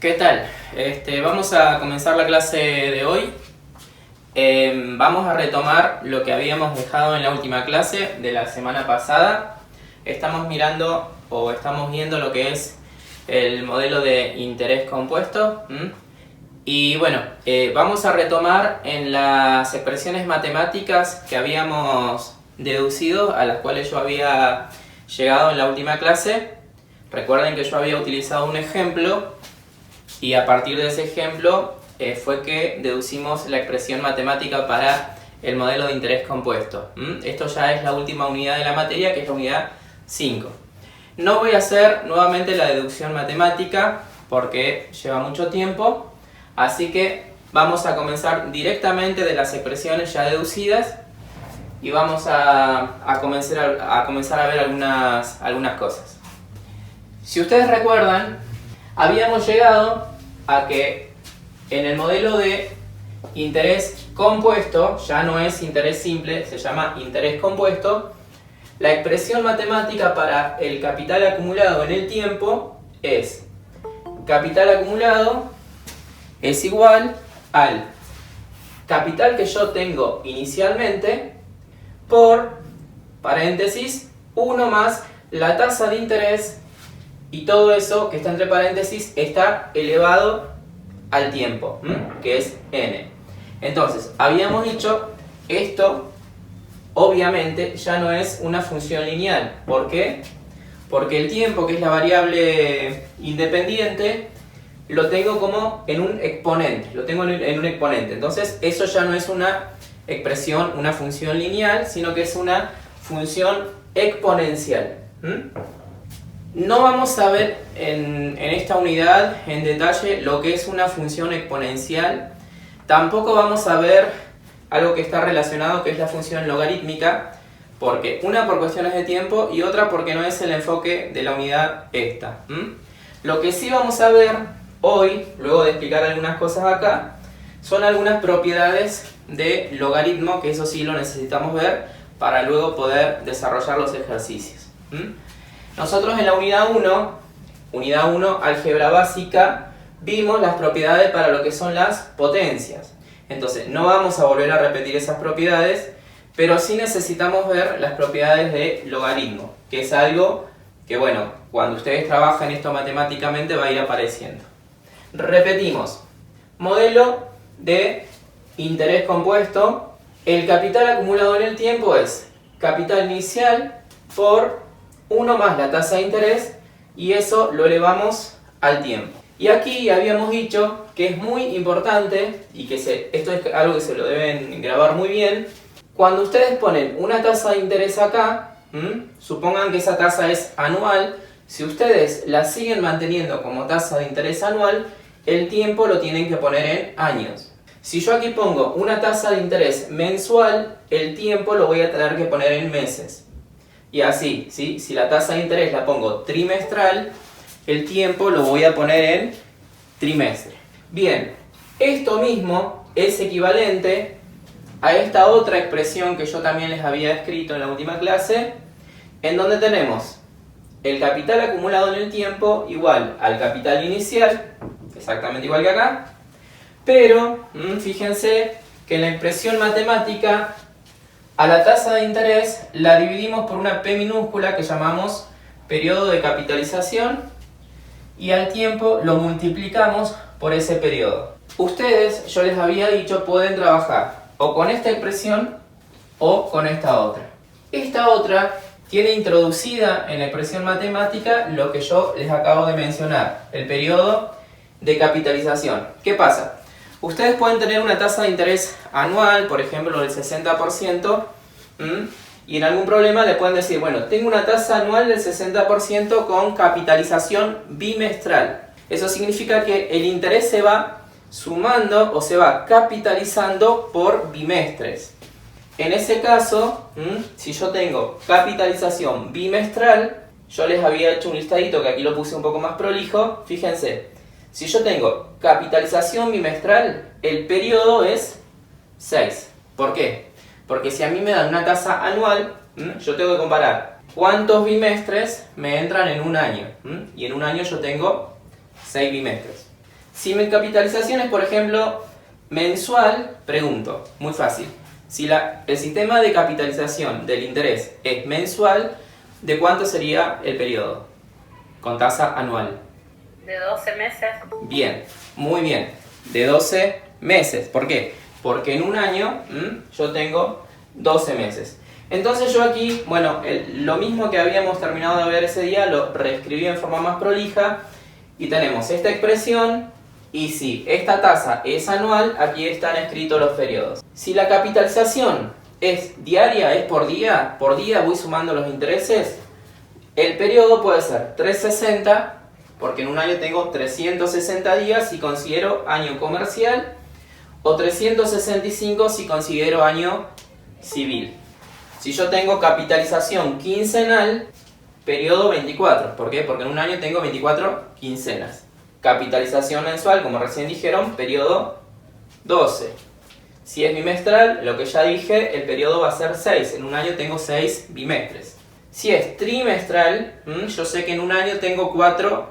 ¿Qué tal? Vamos a comenzar la clase de hoy. Vamos a retomar lo que habíamos dejado en la última clase de la semana pasada. Estamos mirando o estamos viendo lo que es el modelo de interés compuesto. Y bueno, vamos a retomar en las expresiones matemáticas que habíamos deducido, a las cuales yo había llegado en la última clase. Recuerden que yo había utilizado un ejemplo y a partir de ese ejemplo fue que deducimos la expresión matemática para el modelo de interés compuesto. Esto ya es la última unidad de la materia, que es la unidad 5. No voy a hacer nuevamente la deducción matemática porque lleva mucho tiempo, así que vamos a comenzar directamente de las expresiones ya deducidas y vamos a comenzar a ver algunas cosas. Si ustedes recuerdan, habíamos llegado a que en el modelo de interés compuesto, ya no es interés simple, se llama interés compuesto, la expresión matemática para el capital acumulado en el tiempo es capital acumulado es igual al capital que yo tengo inicialmente por, paréntesis, 1 más la tasa de interés. Y todo eso que está entre paréntesis está elevado al tiempo, que es n. Entonces, habíamos dicho, esto obviamente ya no es una función lineal. ¿Por qué? Porque el tiempo, que es la variable independiente, lo tengo como en un exponente. Entonces, eso ya no es una expresión, una función lineal, sino que es una función exponencial. No vamos a ver en esta unidad en detalle lo que es una función exponencial. Tampoco vamos a ver algo que está relacionado, que es la función logarítmica, porque una por cuestiones de tiempo y otra porque no es el enfoque de la unidad esta. Lo que sí vamos a ver hoy, luego de explicar algunas cosas acá, son algunas propiedades de logaritmo, que eso sí lo necesitamos ver para luego poder desarrollar los ejercicios. Nosotros en la unidad 1, álgebra básica, vimos las propiedades para lo que son las potencias. Entonces no vamos a volver a repetir esas propiedades, pero sí necesitamos ver las propiedades de logaritmo, que es algo que, bueno, cuando ustedes trabajan esto matemáticamente va a ir apareciendo. Repetimos, modelo de interés compuesto, el capital acumulado en el tiempo es capital inicial por 1 más la tasa de interés, y eso lo elevamos al tiempo. Y aquí habíamos dicho que es muy importante, y que esto es algo que se lo deben grabar muy bien, cuando ustedes ponen una tasa de interés acá, supongan que esa tasa es anual, si ustedes la siguen manteniendo como tasa de interés anual, el tiempo lo tienen que poner en años. Si yo aquí pongo una tasa de interés mensual, el tiempo lo voy a tener que poner en meses. Y así, ¿sí? Si la tasa de interés la pongo trimestral, el tiempo lo voy a poner en trimestre. Bien, esto mismo es equivalente a esta otra expresión que yo también les había escrito en la última clase, en donde tenemos el capital acumulado en el tiempo igual al capital inicial, exactamente igual que acá, pero fíjense que en la expresión matemática a la tasa de interés la dividimos por una P minúscula que llamamos periodo de capitalización, y al tiempo lo multiplicamos por ese periodo. Ustedes, yo les había dicho, pueden trabajar o con esta expresión o con esta otra. Esta otra tiene introducida en la expresión matemática lo que yo les acabo de mencionar, el periodo de capitalización. ¿Qué pasa? Ustedes pueden tener una tasa de interés anual, por ejemplo del 60%, y en algún problema le pueden decir, bueno, tengo una tasa anual del 60% con capitalización bimestral. Eso significa que el interés se va sumando o se va capitalizando por bimestres. En ese caso, si yo tengo capitalización bimestral, yo les había hecho un listadito que aquí lo puse un poco más prolijo, fíjense. Si yo tengo capitalización bimestral, el periodo es 6. ¿Por qué? Porque si a mí me dan una tasa anual, yo tengo que comparar cuántos bimestres me entran en un año. Y en un año yo tengo 6 bimestres. Si mi capitalización es, por ejemplo, mensual, pregunto, muy fácil. Si el sistema de capitalización del interés es mensual, ¿de cuánto sería el periodo? Con tasa anual. De 12 meses. Bien, muy bien. De 12 meses. ¿Por qué? Porque en un año yo tengo 12 meses. Entonces yo aquí, bueno, lo mismo que habíamos terminado de ver ese día, lo reescribí en forma más prolija y tenemos esta expresión. Y si esta tasa es anual, aquí están escritos los periodos. Si la capitalización es diaria, es por día voy sumando los intereses, el periodo puede ser 360, porque en un año tengo 360 días si considero año comercial, o 365 si considero año civil. Si yo tengo capitalización quincenal, periodo 24. ¿Por qué? Porque en un año tengo 24 quincenas. Capitalización mensual, como recién dijeron, periodo 12. Si es bimestral, lo que ya dije, el periodo va a ser 6. En un año tengo 6 bimestres. Si es trimestral, yo sé que en un año tengo 4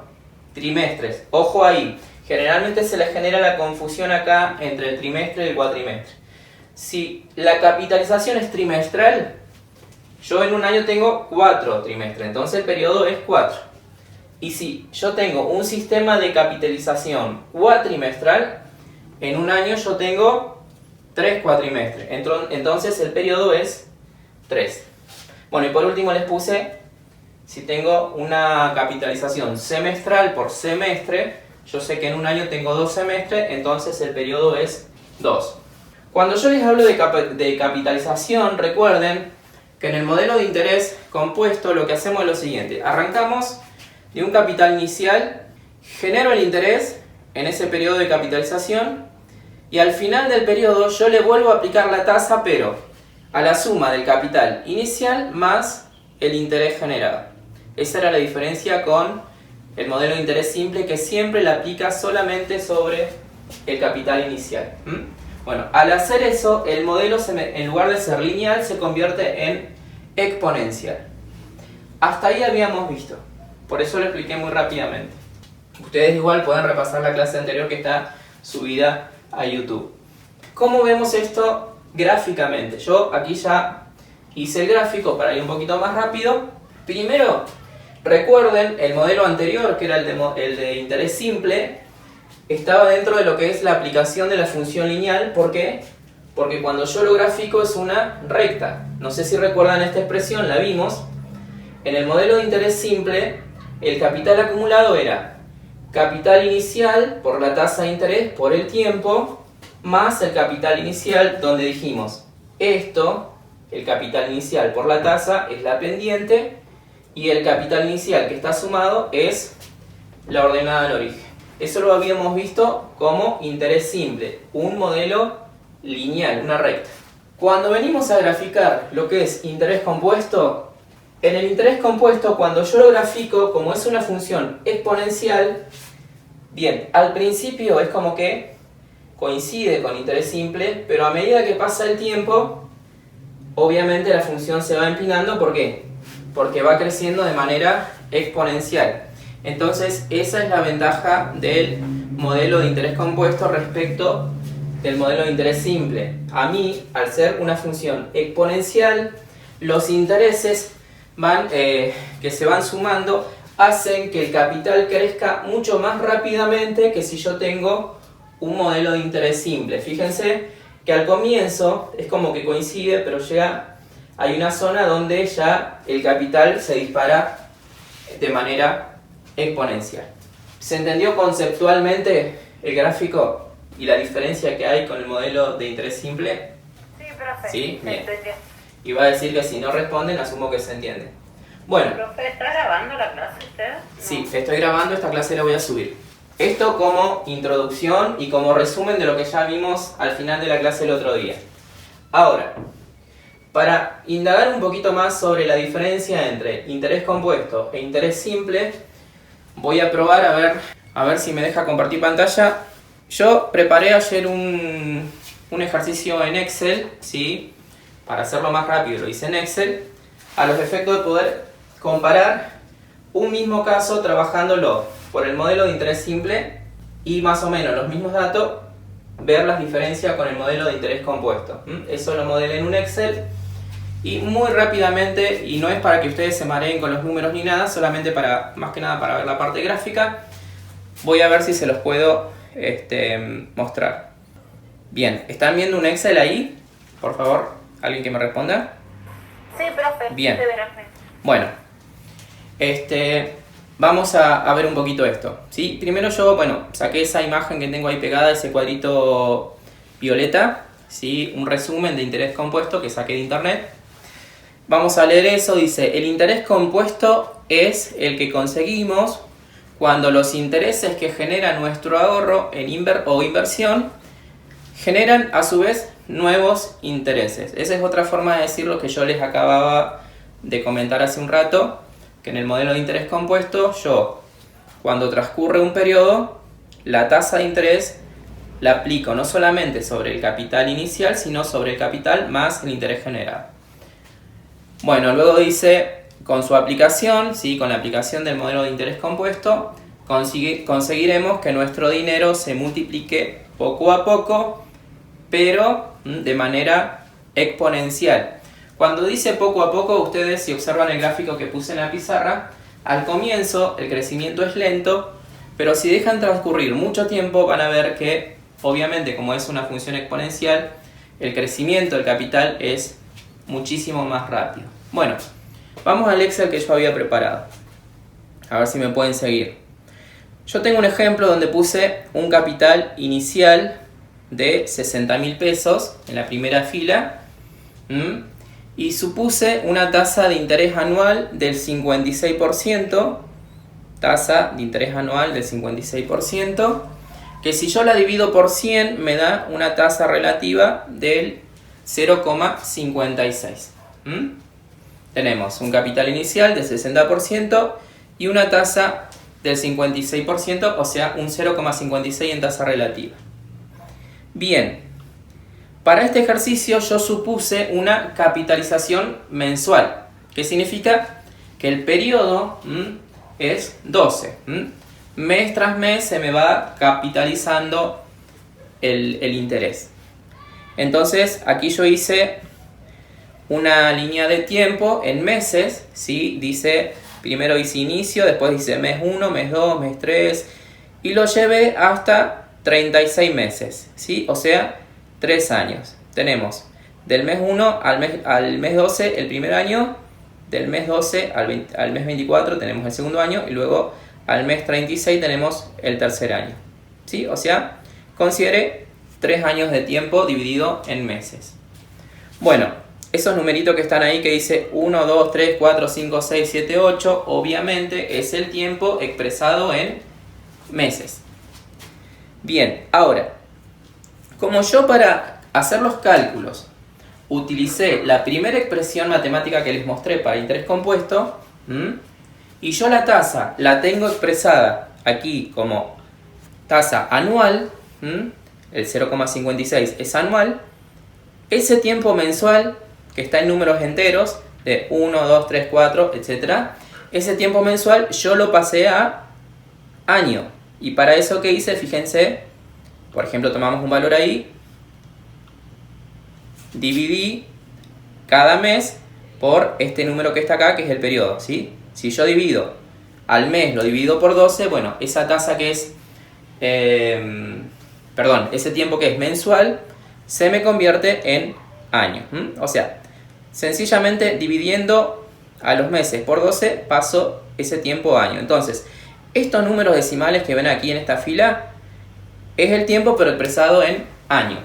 trimestres. Ojo ahí, generalmente se les genera la confusión acá entre el trimestre y el cuatrimestre. Si la capitalización es trimestral, yo en un año tengo 4 trimestres, entonces el periodo es 4. Y si yo tengo un sistema de capitalización cuatrimestral, en un año yo tengo 3 cuatrimestres. Entonces el periodo es 3. Bueno, y por último les puse, si tengo una capitalización semestral por semestre, yo sé que en un año tengo 2 semestres, entonces el periodo es 2. Cuando yo les hablo de capitalización, recuerden que en el modelo de interés compuesto lo que hacemos es lo siguiente. Arrancamos de un capital inicial, genero el interés en ese periodo de capitalización y al final del periodo yo le vuelvo a aplicar la tasa, pero a la suma del capital inicial más el interés generado. Esa era la diferencia con el modelo de interés simple, que siempre la aplica solamente sobre el capital inicial. Bueno, al hacer eso, el modelo en lugar de ser lineal se convierte en exponencial. Hasta ahí habíamos visto. Por eso lo expliqué muy rápidamente. Ustedes igual pueden repasar la clase anterior que está subida a YouTube. ¿Cómo vemos esto gráficamente? Yo aquí ya hice el gráfico para ir un poquito más rápido. Primero, recuerden el modelo anterior, que era el de interés simple, estaba dentro de lo que es la aplicación de la función lineal. ¿Por qué? Porque cuando yo lo grafico es una recta. No sé si recuerdan esta expresión, la vimos. En el modelo de interés simple, el capital acumulado era capital inicial por la tasa de interés por el tiempo, más el capital inicial, donde dijimos esto, el capital inicial por la tasa es la pendiente, y el capital inicial que está sumado es la ordenada del origen. Eso lo habíamos visto como interés simple, un modelo lineal, una recta. Cuando venimos a graficar lo que es interés compuesto, en el interés compuesto, cuando yo lo grafico, como es una función exponencial, bien, al principio es como que coincide con interés simple, pero a medida que pasa el tiempo, obviamente la función se va empinando. ¿Por qué? Porque va creciendo de manera exponencial. Entonces, esa es la ventaja del modelo de interés compuesto respecto del modelo de interés simple. A mí, al ser una función exponencial, los intereses que se van sumando hacen que el capital crezca mucho más rápidamente que si yo tengo un modelo de interés simple. Fíjense que al comienzo es como que coincide, pero hay una zona donde ya el capital se dispara de manera exponencial. ¿Se entendió conceptualmente el gráfico y la diferencia que hay con el modelo de interés simple? Sí, profe. ¿Sí? Bien. Y va a decir que si no responden, asumo que se entiende. Bueno. Profe, ¿está grabando la clase usted? No. Sí, estoy grabando, esta clase la voy a subir. Esto como introducción y como resumen de lo que ya vimos al final de la clase el otro día. Ahora, para indagar un poquito más sobre la diferencia entre interés compuesto e interés simple, voy a probar a ver si me deja compartir pantalla. Yo preparé ayer un ejercicio en Excel, ¿sí? Para hacerlo más rápido lo hice en Excel, a los efectos de poder comparar un mismo caso trabajándolo por el modelo de interés simple y más o menos los mismos datos, ver las diferencias con el modelo de interés compuesto. Eso lo modelé en un Excel y muy rápidamente, y no es para que ustedes se mareen con los números ni nada, solamente más que nada para ver la parte gráfica, voy a ver si se los puedo mostrar. Bien, ¿están viendo un Excel ahí? Por favor, alguien que me responda. Sí, profe. Bien. Sí, profe. Bueno, vamos a ver un poquito esto, ¿sí? Primero yo, saqué esa imagen que tengo ahí pegada, ese cuadrito violeta, ¿sí? Un resumen de interés compuesto que saqué de internet. Vamos a leer eso, dice, el interés compuesto es el que conseguimos cuando los intereses que genera nuestro ahorro en inversión generan a su vez nuevos intereses. Esa es otra forma de decir lo que yo les acababa de comentar hace un rato, que en el modelo de interés compuesto yo, cuando transcurre un periodo, la tasa de interés la aplico no solamente sobre el capital inicial, sino sobre el capital más el interés generado. Bueno, luego dice, con su aplicación, ¿sí? Con la aplicación del modelo de interés compuesto, conseguiremos que nuestro dinero se multiplique poco a poco, pero de manera exponencial. Cuando dice poco a poco, ustedes si observan el gráfico que puse en la pizarra, al comienzo el crecimiento es lento, pero si dejan transcurrir mucho tiempo van a ver que, obviamente como es una función exponencial, el crecimiento del capital es muchísimo más rápido. Bueno, vamos al Excel que yo había preparado. A ver si me pueden seguir. Yo tengo un ejemplo donde puse un capital inicial de 60.000 pesos en la primera fila y supuse una tasa de interés anual del 56%, tasa de interés anual del 56%, que si yo la divido por 100 me da una tasa relativa del 0,56. Tenemos un capital inicial del 60% y una tasa del 56%, o sea, un 0,56 en tasa relativa. Bien, para este ejercicio yo supuse una capitalización mensual, que significa que el periodo es 12. Mes tras mes se me va capitalizando el interés. Entonces aquí yo hice una línea de tiempo en meses, ¿sí? Dice, primero hice inicio, después dice mes 1, mes 2, mes 3 y lo llevé hasta 36 meses, ¿sí? O sea, 3 años. Tenemos del mes 1 al mes 12 el primer año, del mes 12 al mes 24 tenemos el segundo año y luego al mes 36 tenemos el tercer año, ¿sí? O sea, considere 3 años de tiempo dividido en meses. Bueno, esos numeritos que están ahí que dice 1, 2, 3, 4, 5, 6, 7, 8, obviamente es el tiempo expresado en meses. Bien, ahora, como yo para hacer los cálculos utilicé la primera expresión matemática que les mostré para interés compuesto, y yo la tasa la tengo expresada aquí como tasa anual, el 0,56 es anual, ese tiempo mensual que está en números enteros de 1, 2, 3, 4, etc. Ese tiempo mensual yo lo pasé a año. Y para eso que hice, fíjense, por ejemplo, tomamos un valor ahí, dividí cada mes por este número que está acá, que es el periodo, ¿sí? Si yo divido al mes, lo divido por 12, bueno, esa tasa que es, ese tiempo que es mensual, se me convierte en año. O sea, sencillamente dividiendo a los meses por 12, paso ese tiempo a año. Entonces, estos números decimales que ven aquí en esta fila, es el tiempo pero expresado en año.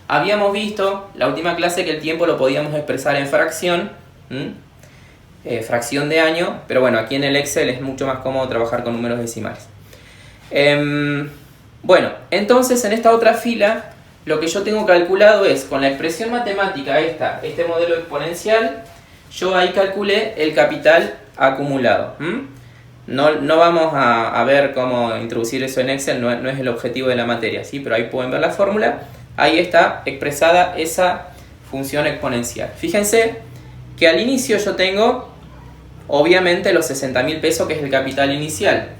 Habíamos visto la última clase que el tiempo lo podíamos expresar en fracción, fracción de año, pero bueno, aquí en el Excel es mucho más cómodo trabajar con números decimales. Bueno, entonces en esta otra fila, lo que yo tengo calculado es, con la expresión matemática este modelo exponencial, yo ahí calculé el capital acumulado. No vamos a ver cómo introducir eso en Excel, no es el objetivo de la materia, ¿sí? Pero ahí pueden ver la fórmula, ahí está expresada esa función exponencial. Fíjense que al inicio yo tengo, obviamente, los 60.000 pesos, que es el capital inicial.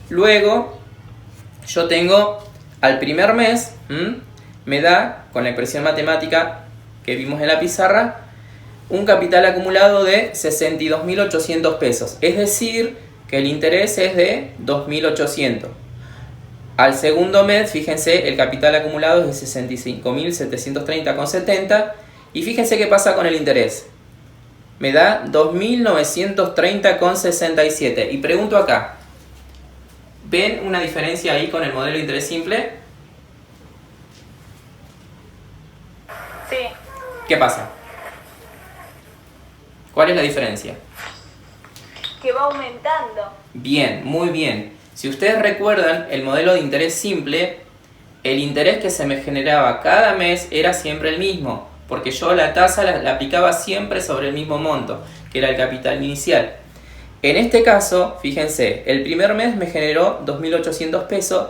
Luego, yo tengo al primer mes, me da, con la expresión matemática que vimos en la pizarra, un capital acumulado de 62.800 pesos. Es decir, que el interés es de 2.800. Al segundo mes, fíjense, el capital acumulado es de 65.730,70. Y fíjense qué pasa con el interés. Me da 2.930,67. Y pregunto acá, ¿ven una diferencia ahí con el modelo de interés simple? Sí. ¿Qué pasa? ¿Cuál es la diferencia? Que va aumentando. Bien, muy bien. Si ustedes recuerdan el modelo de interés simple, el interés que se me generaba cada mes era siempre el mismo, porque yo la tasa la aplicaba siempre sobre el mismo monto, que era el capital inicial. En este caso, fíjense, el primer mes me generó 2.800 pesos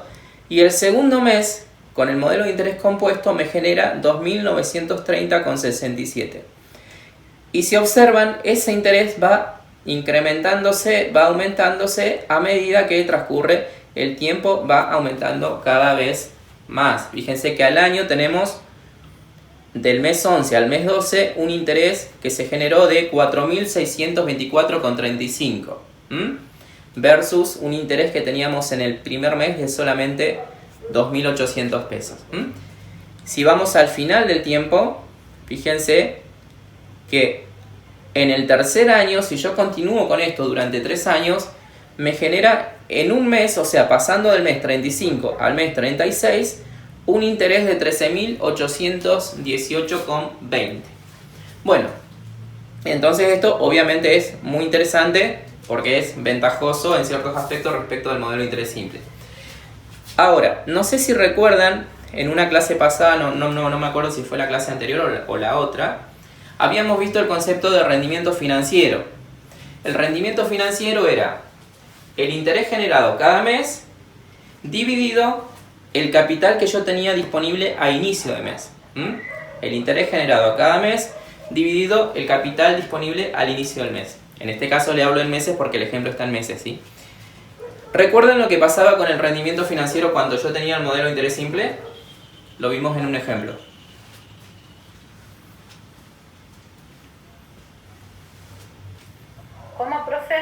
y el segundo mes, con el modelo de interés compuesto, me genera 2.930,67. Y si observan, ese interés va incrementándose, va aumentándose a medida que transcurre el tiempo, va aumentando cada vez más. Fíjense que al año tenemos del mes 11 al mes 12 un interés que se generó de 4.624,35 versus un interés que teníamos en el primer mes de solamente 2.800 pesos. Si vamos al final del tiempo, fíjense que en el tercer año, si yo continúo con esto durante 3 años, me genera en un mes, o sea, pasando del mes 35 al mes 36, un interés de 13.818,20. Bueno, entonces esto obviamente es muy interesante porque es ventajoso en ciertos aspectos respecto del modelo de interés simple. Ahora, no sé si recuerdan, en una clase pasada, no me acuerdo si fue la clase anterior o la otra, habíamos visto el concepto de rendimiento financiero. El rendimiento financiero era el interés generado cada mes dividido el capital que yo tenía disponible a inicio de mes. El interés generado cada mes dividido el capital disponible al inicio del mes. En este caso le hablo en meses porque el ejemplo está en meses, ¿sí? ¿Recuerdan lo que pasaba con el rendimiento financiero cuando yo tenía el modelo de interés simple? Lo vimos en un ejemplo. ¿Cómo, profe?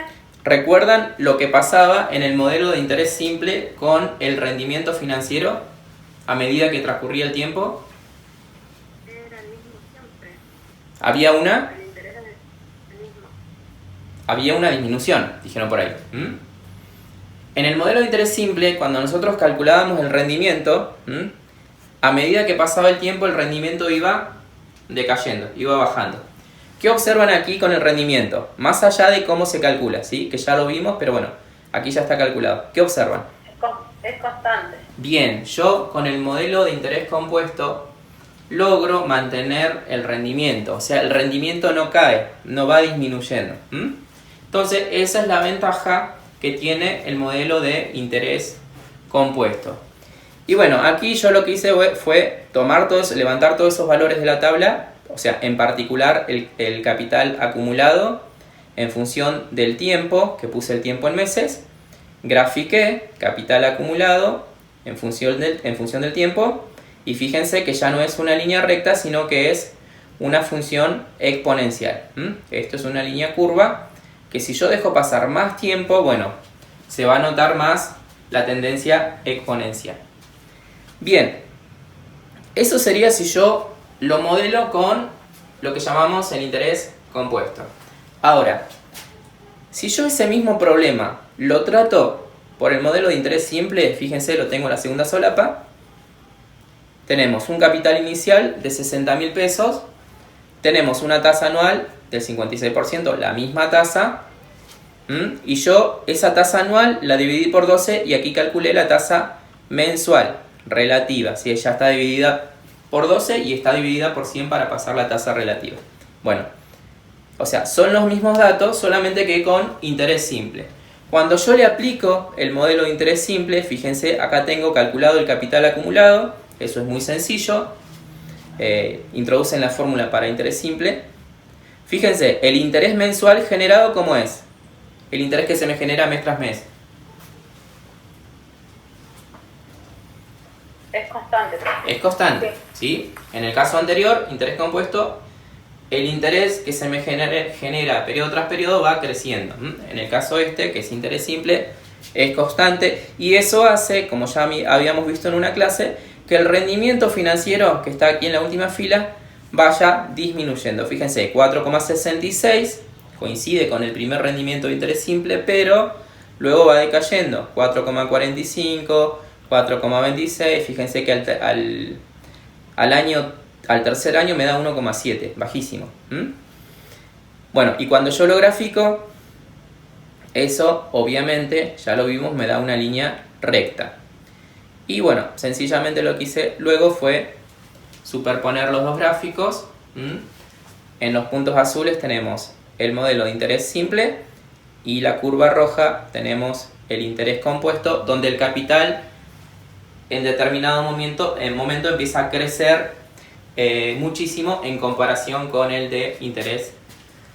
¿Recuerdan lo que pasaba en el modelo de interés simple con el rendimiento financiero a medida que transcurría el tiempo? Era el mismo siempre. Había una El interés era el mismo. disminución, dijeron por ahí. En el modelo de interés simple, cuando nosotros calculábamos el rendimiento, a medida que pasaba el tiempo el rendimiento iba decayendo, iba bajando. ¿Qué observan aquí con el rendimiento? Más allá de cómo se calcula, ¿sí? Que ya lo vimos, pero bueno, aquí ya está calculado. ¿Qué observan? Es constante. Bien, yo con el modelo de interés compuesto logro mantener el rendimiento. O sea, el rendimiento no cae, no va disminuyendo. Entonces, esa es la ventaja que tiene el modelo de interés compuesto. Y bueno, aquí yo lo que hice fue levantar todos esos valores de la tabla. O sea, en particular el capital acumulado en función del tiempo, que puse el tiempo en meses, grafiqué capital acumulado en función del tiempo y fíjense que ya no es una línea recta, sino que es una función exponencial. Esto es una línea curva que si yo dejo pasar más tiempo, bueno, se va a notar más la tendencia exponencial. Bien, eso sería si yo lo modelo con lo que llamamos el interés compuesto. Ahora, si yo ese mismo problema lo trato por el modelo de interés simple, fíjense, lo tengo en la segunda solapa, tenemos un capital inicial de 60.000 pesos, tenemos una tasa anual del 56%, la misma tasa, y yo esa tasa anual la dividí por 12 y aquí calculé la tasa mensual relativa, si ella está dividida por 12 y está dividida por 100 para pasar la tasa relativa. Bueno, o sea, son los mismos datos, solamente que con interés simple. Cuando yo le aplico el modelo de interés simple, fíjense, acá tengo calculado el capital acumulado, eso es muy sencillo. Introducen la fórmula para interés simple. Fíjense, el interés mensual generado, ¿cómo es? El interés que se me genera mes tras mes. Es constante, profe. Es constante, ¿sí? En el caso anterior, interés compuesto, el interés que se me genera periodo tras periodo va creciendo. En el caso este, que es interés simple, es constante y eso hace, como ya habíamos visto en una clase, que el rendimiento financiero que está aquí en la última fila vaya disminuyendo. Fíjense, 4,66 coincide con el primer rendimiento de interés simple, pero luego va decayendo. 4,45, 4,26, fíjense que al tercer año me da 1,7, bajísimo. Bueno, y cuando yo lo grafico, eso obviamente, ya lo vimos, me da una línea recta. Y bueno, sencillamente lo que hice luego fue superponer los dos gráficos. En los puntos azules tenemos el modelo de interés simple y la curva roja tenemos el interés compuesto, donde el capital en determinado momento empieza a crecer muchísimo en comparación con el de interés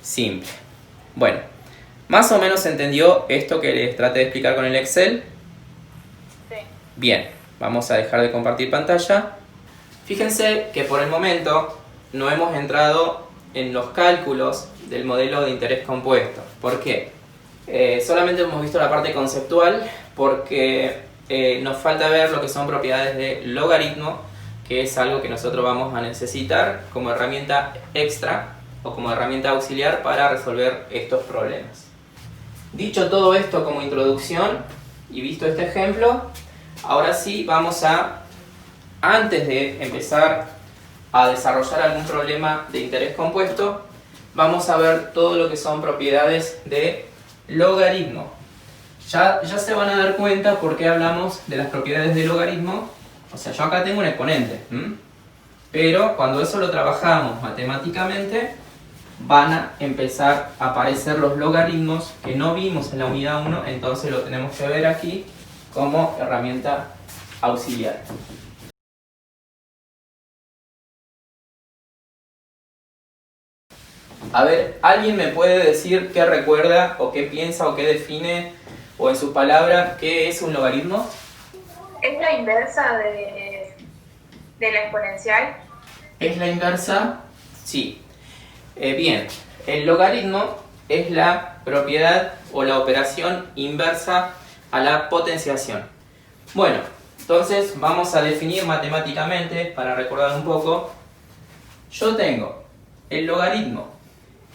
simple. Bueno, más o menos entendió esto que les traté de explicar con el Excel. Sí. Bien, vamos a dejar de compartir pantalla. Fíjense que por el momento no hemos entrado en los cálculos del modelo de interés compuesto. ¿Por qué? Solamente hemos visto la parte conceptual porque nos falta ver lo que son propiedades de logaritmo, que es algo que nosotros vamos a necesitar como herramienta extra o como herramienta auxiliar para resolver estos problemas. Dicho todo esto como introducción y visto este ejemplo, ahora sí vamos a, antes de empezar a desarrollar algún problema de interés compuesto, vamos a ver todo lo que son propiedades de logaritmo. Ya se van a dar cuenta por qué hablamos de las propiedades de logaritmo. O sea, yo acá tengo un exponente, pero cuando eso lo trabajamos matemáticamente, van a empezar a aparecer los logaritmos que no vimos en la unidad 1, entonces lo tenemos que ver aquí como herramienta auxiliar. A ver, ¿alguien me puede decir qué recuerda o qué piensa o qué define o en sus palabras qué es un logaritmo? ¿Es la inversa de la exponencial? ¿Es la inversa? Sí. Bien, el logaritmo es la propiedad o la operación inversa a la potenciación. Bueno, entonces vamos a definir matemáticamente, para recordar un poco. Yo tengo el logaritmo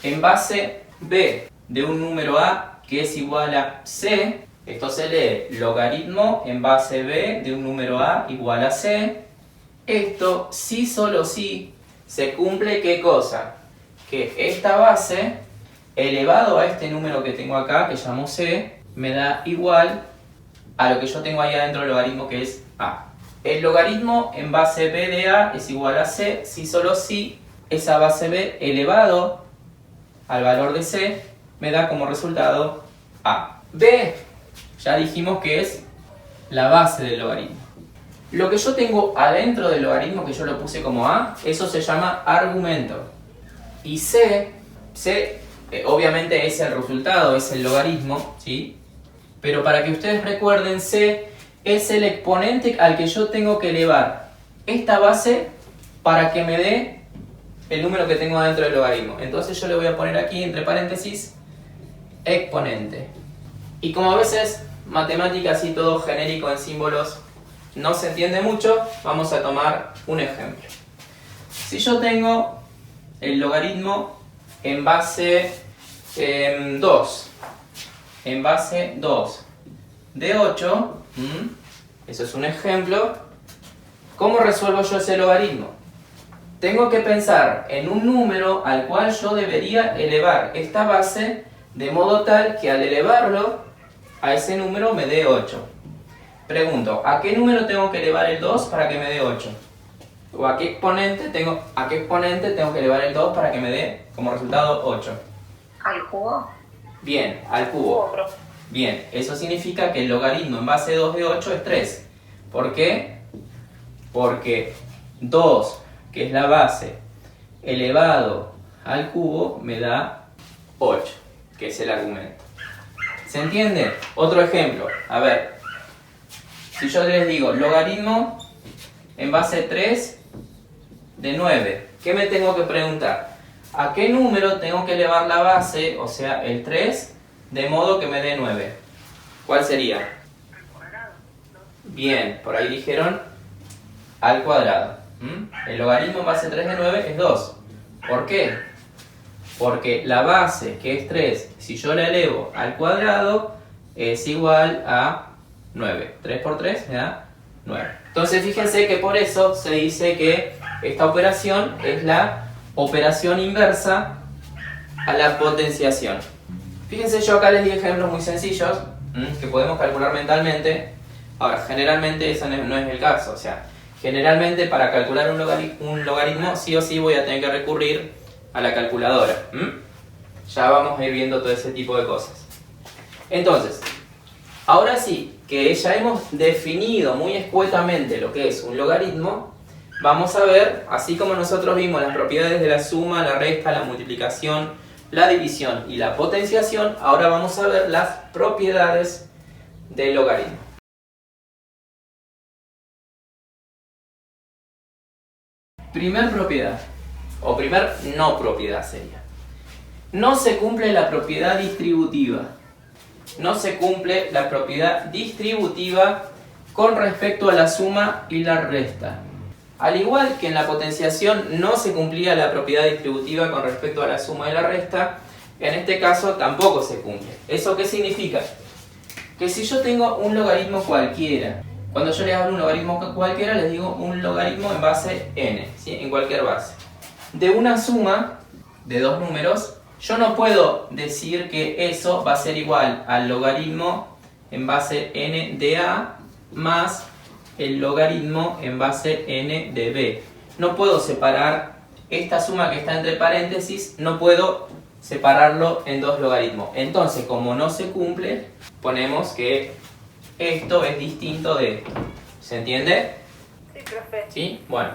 en base b de un número a que es igual a c. Esto se lee logaritmo en base b de un número a igual a c. Esto sí, solo sí, se cumple ¿qué cosa? Que esta base elevado a este número que tengo acá, que llamo c, me da igual a lo que yo tengo ahí adentro del logaritmo, que es a. El logaritmo en base b de a es igual a c, si solo si esa base b elevado al valor de c me da como resultado a. b, ya dijimos que es la base del logaritmo. Lo que yo tengo adentro del logaritmo, que yo lo puse como a, eso se llama argumento. Y c obviamente es el resultado, es el logaritmo, ¿sí? Pero para que ustedes recuerden, c es el exponente al que yo tengo que elevar esta base para que me dé el número que tengo adentro del logaritmo. Entonces yo le voy a poner aquí entre paréntesis exponente. Y como a veces matemáticas y todo genérico en símbolos no se entiende mucho, vamos a tomar un ejemplo. Si yo tengo el logaritmo en base 2, en base 2 de 8, eso es un ejemplo, ¿cómo resuelvo yo ese logaritmo? Tengo que pensar en un número al cual yo debería elevar esta base de modo tal que al elevarlo a ese número me dé 8. Pregunto, ¿a qué número tengo que elevar el 2 para que me dé 8? ¿O a qué exponente tengo que elevar el 2 para que me dé como resultado 8? ¿Al cubo? Bien, al cubo. Bien, eso significa que el logaritmo en base 2 de 8 es 3. ¿Por qué? Porque 2, que es la base, elevado al cubo, me da 8, que es el argumento. ¿Se entiende? Otro ejemplo. A ver, si yo les digo logaritmo en base 3 de 9. ¿Qué me tengo que preguntar? ¿A qué número tengo que elevar la base, o sea, el 3, de modo que me dé 9? ¿Cuál sería? Al cuadrado. Bien, por ahí dijeron al cuadrado. El logaritmo en base 3 de 9 es 2. ¿Por qué? Porque la base, que es 3, si yo la elevo al cuadrado, es igual a 9. 3 por 3 me da 9. Entonces fíjense que por eso se dice que esta operación es la operación inversa a la potenciación. Fíjense, yo acá les di ejemplos muy sencillos que podemos calcular mentalmente. Ahora, generalmente eso no es el caso. O sea, generalmente para calcular un logaritmo sí o sí voy a tener que recurrir a la calculadora. Ya vamos a ir viendo todo ese tipo de cosas. Entonces, ahora sí que ya hemos definido muy escuetamente lo que es un logaritmo, vamos a ver, así como nosotros vimos las propiedades de la suma, la resta, la multiplicación, la división y la potenciación, ahora vamos a ver las propiedades del logaritmo. Primer propiedad, o primer no propiedad sería. No se cumple la propiedad distributiva. No se cumple la propiedad distributiva con respecto a la suma y la resta. Al igual que en la potenciación no se cumplía la propiedad distributiva con respecto a la suma y la resta, en este caso tampoco se cumple. ¿Eso qué significa? Que si yo tengo un logaritmo cualquiera, cuando yo les hablo un logaritmo cualquiera, les digo un logaritmo en base n, ¿sí? En cualquier base. De una suma de dos números, yo no puedo decir que eso va a ser igual al logaritmo en base n de a más el logaritmo en base n de b. No puedo separar esta suma que está entre paréntesis, no puedo separarlo en dos logaritmos. Entonces, como no se cumple, ponemos que esto es distinto de esto. ¿Se entiende? Sí, profe. ¿Sí? Bueno,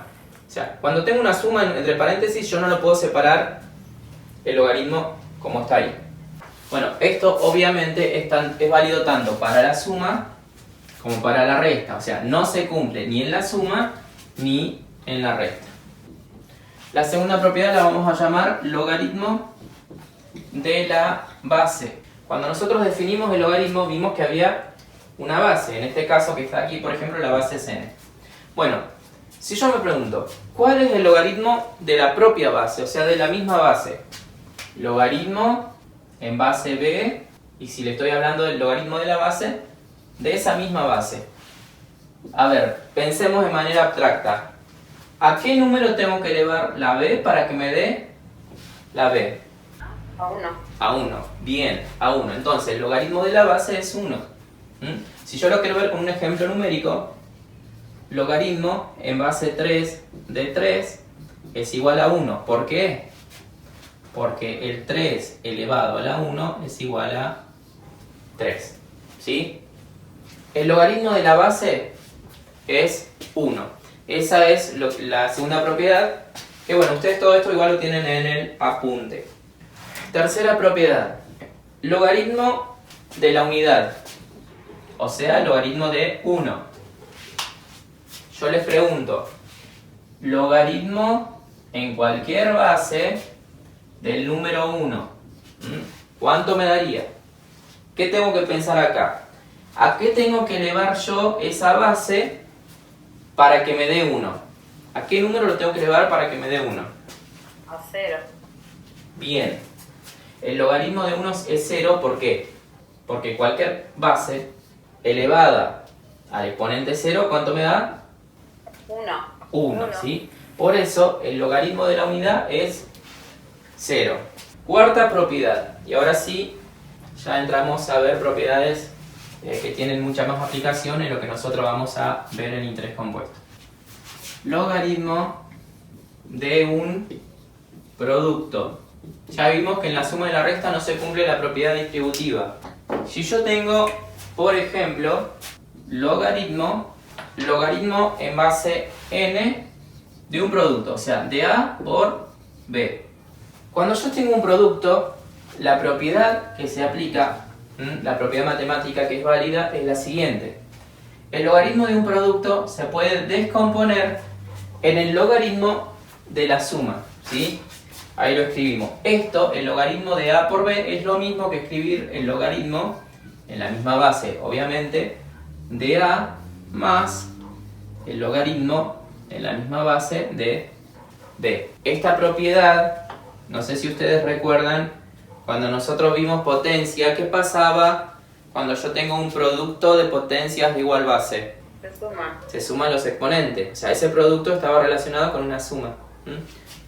o sea, cuando tengo una suma entre paréntesis, yo no lo puedo separar el logaritmo como está ahí. Bueno, esto obviamente es válido tanto para la suma como para la resta. O sea, no se cumple ni en la suma ni en la resta. La segunda propiedad la vamos a llamar logaritmo de la base. Cuando nosotros definimos el logaritmo vimos que había una base, en este caso que está aquí, por ejemplo, la base es n. Bueno, si yo me pregunto, ¿cuál es el logaritmo de la propia base? O sea, de la misma base. Logaritmo en base b, y si le estoy hablando del logaritmo de la base, de esa misma base. A ver, pensemos de manera abstracta. ¿A qué número tengo que elevar la b para que me dé la b? A 1. A 1. Bien, a 1. Entonces, el logaritmo de la base es 1. Si yo lo quiero ver con un ejemplo numérico, logaritmo en base 3 de 3 es igual a 1. ¿Por qué? Porque el 3 elevado a la 1 es igual a 3. ¿Sí? El logaritmo de la base es 1. Esa es la segunda propiedad. Que bueno, ustedes todo esto igual lo tienen en el apunte. Tercera propiedad. Logaritmo de la unidad. O sea, logaritmo de 1. Yo les pregunto, logaritmo en cualquier base del número 1. ¿Cuánto me daría? ¿Qué tengo que pensar acá? ¿A qué tengo que elevar yo esa base para que me dé 1? ¿A qué número lo tengo que elevar para que me dé 1? A 0. Bien. El logaritmo de 1 es 0, ¿por qué? Porque cualquier base elevada al exponente 0, ¿cuánto me da? 1. 1, ¿sí? Por eso el logaritmo de la unidad es 0. Cuarta propiedad. Y ahora sí, ya entramos a ver propiedades que tienen mucha más aplicación en lo que nosotros vamos a ver en interés compuesto. Logaritmo de un producto. Ya vimos que en la suma y la resta no se cumple la propiedad distributiva. Si yo tengo, por ejemplo, logaritmo en base n de un producto, o sea, de a por b. Cuando yo tengo un producto, la propiedad que se aplica, la propiedad matemática que es válida, es la siguiente. El logaritmo de un producto se puede descomponer en el logaritmo de la suma, ¿sí? Ahí lo escribimos. Esto, el logaritmo de A por B, es lo mismo que escribir el logaritmo, en la misma base, obviamente, de A más el logaritmo en la misma base de B. Esta propiedad, no sé si ustedes recuerdan, cuando nosotros vimos potencia, ¿qué pasaba cuando yo tengo un producto de potencias de igual base? Se suma. Se suman los exponentes, o sea, ese producto estaba relacionado con una suma.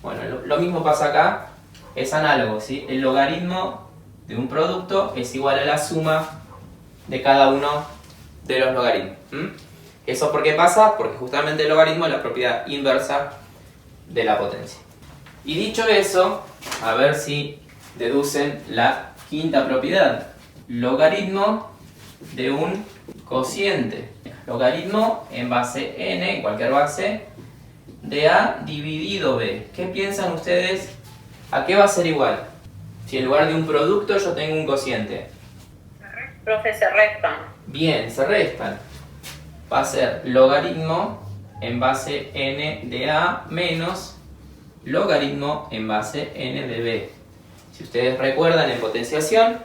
Bueno, lo mismo pasa acá, es análogo, ¿sí? El logaritmo de un producto es igual a la suma de cada uno de los logaritmos. ¿Eso por qué pasa? Porque justamente el logaritmo es la propiedad inversa de la potencia. Y dicho eso, a ver si deducen la quinta propiedad. Logaritmo de un cociente. Logaritmo en base n, en cualquier base, de A dividido B. ¿Qué piensan ustedes? ¿A qué va a ser igual? Si en lugar de un producto yo tengo un cociente. Profe, se restan. Bien, se restan. Va a ser logaritmo en base n de A menos logaritmo en base n de B. Si ustedes recuerdan en potenciación,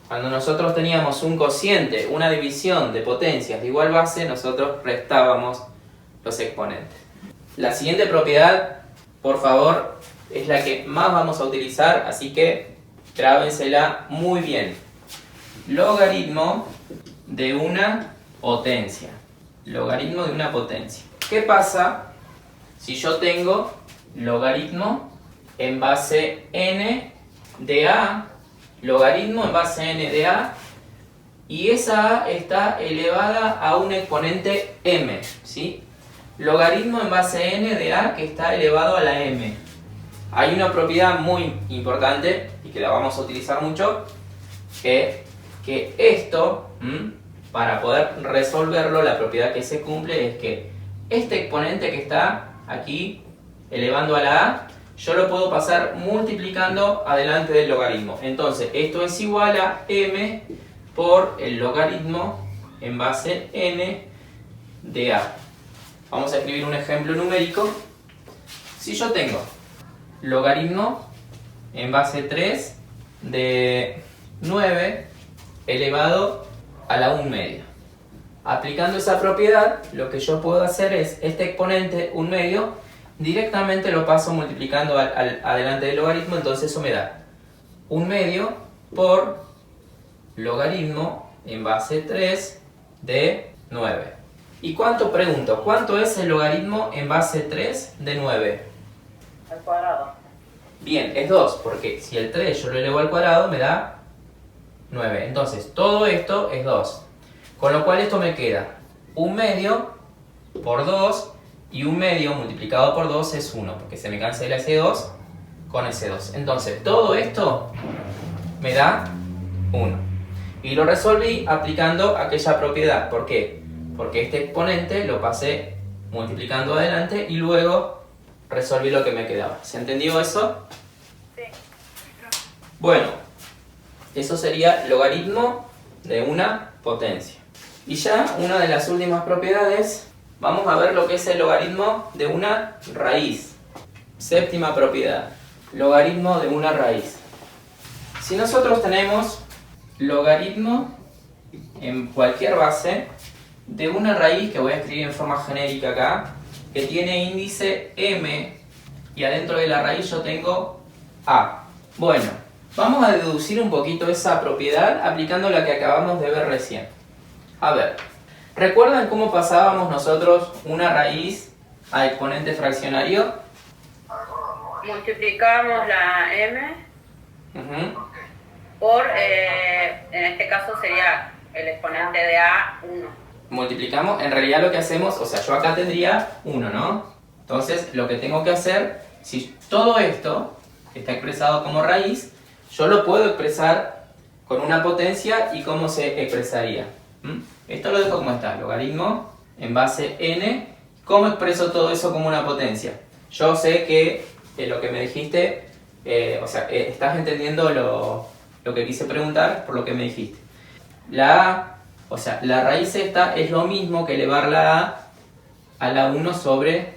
cuando nosotros teníamos un cociente, una división de potencias de igual base, nosotros restábamos los exponentes. La siguiente propiedad, por favor, es la que más vamos a utilizar, así que grábensela muy bien. Logaritmo de una potencia. Logaritmo de una potencia. ¿Qué pasa si yo tengo logaritmo en base n de A, logaritmo en base n de A, y esa A está elevada a un exponente m, ¿sí? Logaritmo en base n de A que está elevado a la m. Hay una propiedad muy importante y que la vamos a utilizar mucho, que esto, para poder resolverlo, la propiedad que se cumple es que este exponente que está aquí elevando a la A, yo lo puedo pasar multiplicando adelante del logaritmo. Entonces, esto es igual a m por el logaritmo en base n de A. Vamos a escribir un ejemplo numérico. Si yo tengo logaritmo en base 3 de 9 elevado a la 1 media. Aplicando esa propiedad, lo que yo puedo hacer es este exponente 1 medio, directamente lo paso multiplicando adelante del logaritmo, entonces eso me da 1 medio por logaritmo en base 3 de 9. ¿Y cuánto, pregunto, cuánto es el logaritmo en base 3 de 9? Al cuadrado. Bien, es 2, porque si el 3 yo lo elevo al cuadrado me da 9. Entonces, todo esto es 2. Con lo cual esto me queda 1 medio por 2, y 1 medio multiplicado por 2 es 1, porque se me cancela ese 2 con ese 2. Entonces, todo esto me da 1. Y lo resolví aplicando aquella propiedad. ¿Por qué? Porque este exponente lo pasé multiplicando adelante y luego resolví lo que me quedaba. ¿Se entendió eso? Sí. Bueno, eso sería logaritmo de una potencia. Y ya una de las últimas propiedades, vamos a ver lo que es el logaritmo de una raíz. Séptima propiedad, logaritmo de una raíz. Si nosotros tenemos logaritmo en cualquier base de una raíz, que voy a escribir en forma genérica acá, que tiene índice m, y adentro de la raíz yo tengo a. Bueno, vamos a deducir un poquito esa propiedad aplicando la que acabamos de ver recién. A ver, ¿recuerdan cómo pasábamos nosotros una raíz a exponente fraccionario? Multiplicamos la m por, en este caso sería el exponente de A, 1. Multiplicamos, en realidad lo que hacemos, o sea, yo acá tendría 1, ¿no? Entonces, lo que tengo que hacer, si todo esto está expresado como raíz, yo lo puedo expresar con una potencia. ¿Y cómo se expresaría? Esto lo dejo como está, logaritmo en base n. ¿Cómo expreso todo eso como una potencia? Yo sé que lo que me dijiste, o sea, estás entendiendo lo que quise preguntar por lo que me dijiste. La A O sea, la raíz esta es lo mismo que elevar la a la 1 sobre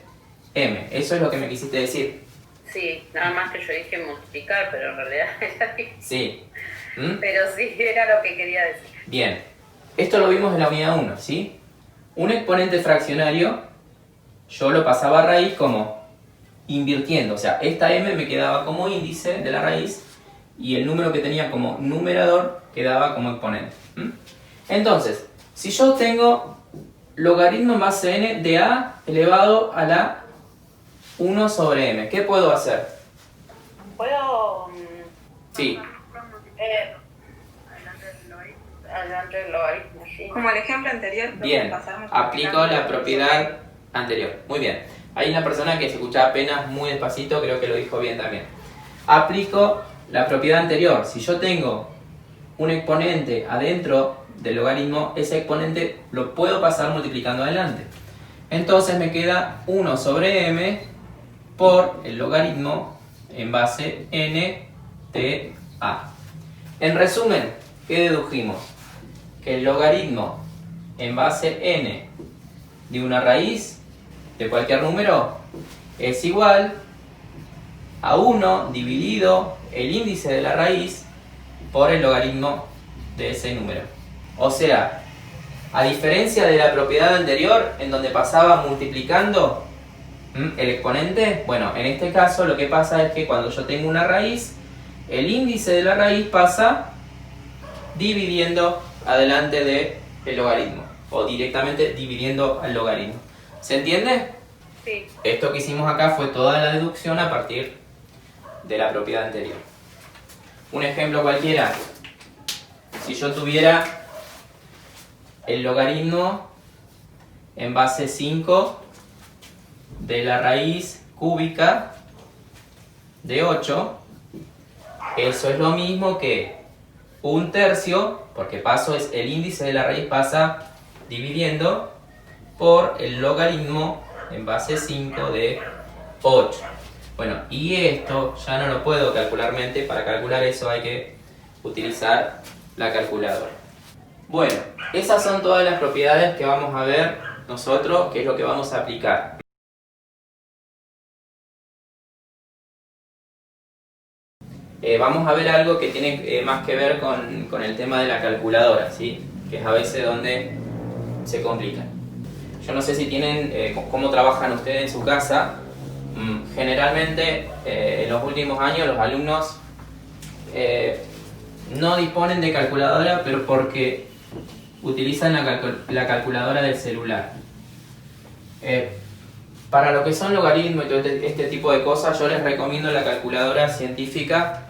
m. Eso es lo que me quisiste decir. Sí, nada más que yo dije multiplicar, pero en realidad era dije. Sí. Pero sí, era lo que quería decir. Bien. Esto lo vimos en la unidad 1, ¿sí? Un exponente fraccionario, yo lo pasaba a raíz como invirtiendo. O sea, esta m me quedaba como índice de la raíz y el número que tenía como numerador quedaba como exponente. Entonces, si yo tengo logaritmo en base n de a elevado a la 1 sobre m, ¿qué puedo hacer? ¿Puedo...? Sí. Adelante del logaritmo, sí. Como el ejemplo anterior, creo que Bien, pasamos aplico multiplicando. la propiedad anterior. Muy bien. Hay una persona que se escucha apenas muy despacito, creo que lo dijo bien también. Aplico la propiedad anterior. Si yo tengo un exponente adentro del logaritmo, ese exponente lo puedo pasar multiplicando adelante. Entonces me queda 1 sobre m por el logaritmo en base n de a. En resumen, ¿qué dedujimos? Que el logaritmo en base n de una raíz de cualquier número es igual a 1 dividido el índice de la raíz por el logaritmo de ese número. O sea, a diferencia de la propiedad anterior en donde pasaba multiplicando el exponente, bueno, en este caso lo que pasa es que cuando yo tengo una raíz, el índice de la raíz pasa dividiendo adelante del logaritmo o directamente dividiendo al logaritmo. ¿Se entiende? Sí. Esto que hicimos acá fue toda la deducción a partir de la propiedad anterior. Un ejemplo cualquiera. Si yo tuviera el logaritmo en base 5 de la raíz cúbica de 8, eso es lo mismo que 1/3, porque paso es el índice de la raíz pasa dividiendo por el logaritmo en base 5 de 8. Bueno, y esto ya no lo puedo calcular mente. Para calcular eso hay que utilizar la calculadora. Bueno, esas son todas las propiedades que vamos a ver nosotros, que es lo que vamos a aplicar. Vamos a ver algo que tiene más que ver con el tema de la calculadora, ¿sí? Que es a veces donde se complica. Yo no sé si tienen, cómo trabajan ustedes en su casa. Generalmente, en los últimos años, los alumnos no disponen de calculadora, pero porque utilizan la calculadora del celular. Para lo que son logaritmos y todo este tipo de cosas, yo les recomiendo la calculadora científica.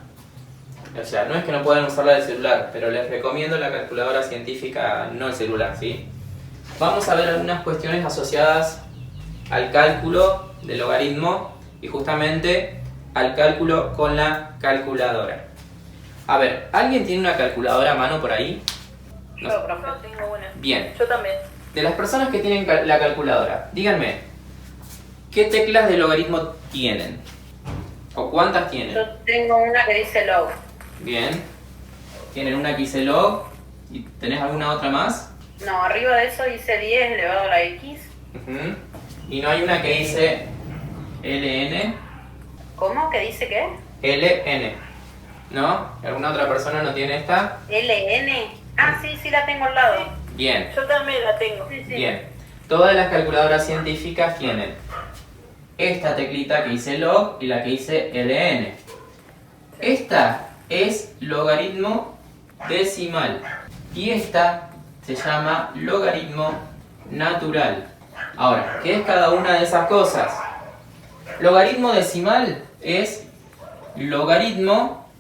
O sea, no es que no puedan usarla del celular, pero les recomiendo la calculadora científica, no el celular, ¿sí? Vamos a ver algunas cuestiones asociadas al cálculo del logaritmo y justamente al cálculo con la calculadora. A ver, ¿alguien tiene una calculadora a mano por ahí? Yo, profe, tengo una. Bien. Yo también. De las personas que tienen la calculadora, díganme, ¿qué teclas de logaritmo tienen? ¿O cuántas tienen? Yo tengo una que dice log. Bien. ¿Tienen una que dice log? ¿Y tenés alguna otra más? No, arriba de eso dice 10 elevado a la x. Uh-huh. ¿Y no hay una que dice ln? ¿Cómo? ¿Que dice qué? ln. ¿No? ¿Alguna otra persona no tiene esta? LN. Ah, sí, sí la tengo al lado. Bien. Yo también la tengo. Sí, sí. Bien. Todas las calculadoras científicas tienen esta teclita que dice log y la que dice ln. Esta es logaritmo decimal y esta se llama logaritmo natural. Ahora, ¿qué es cada una de esas cosas? Logaritmo decimal es logaritmo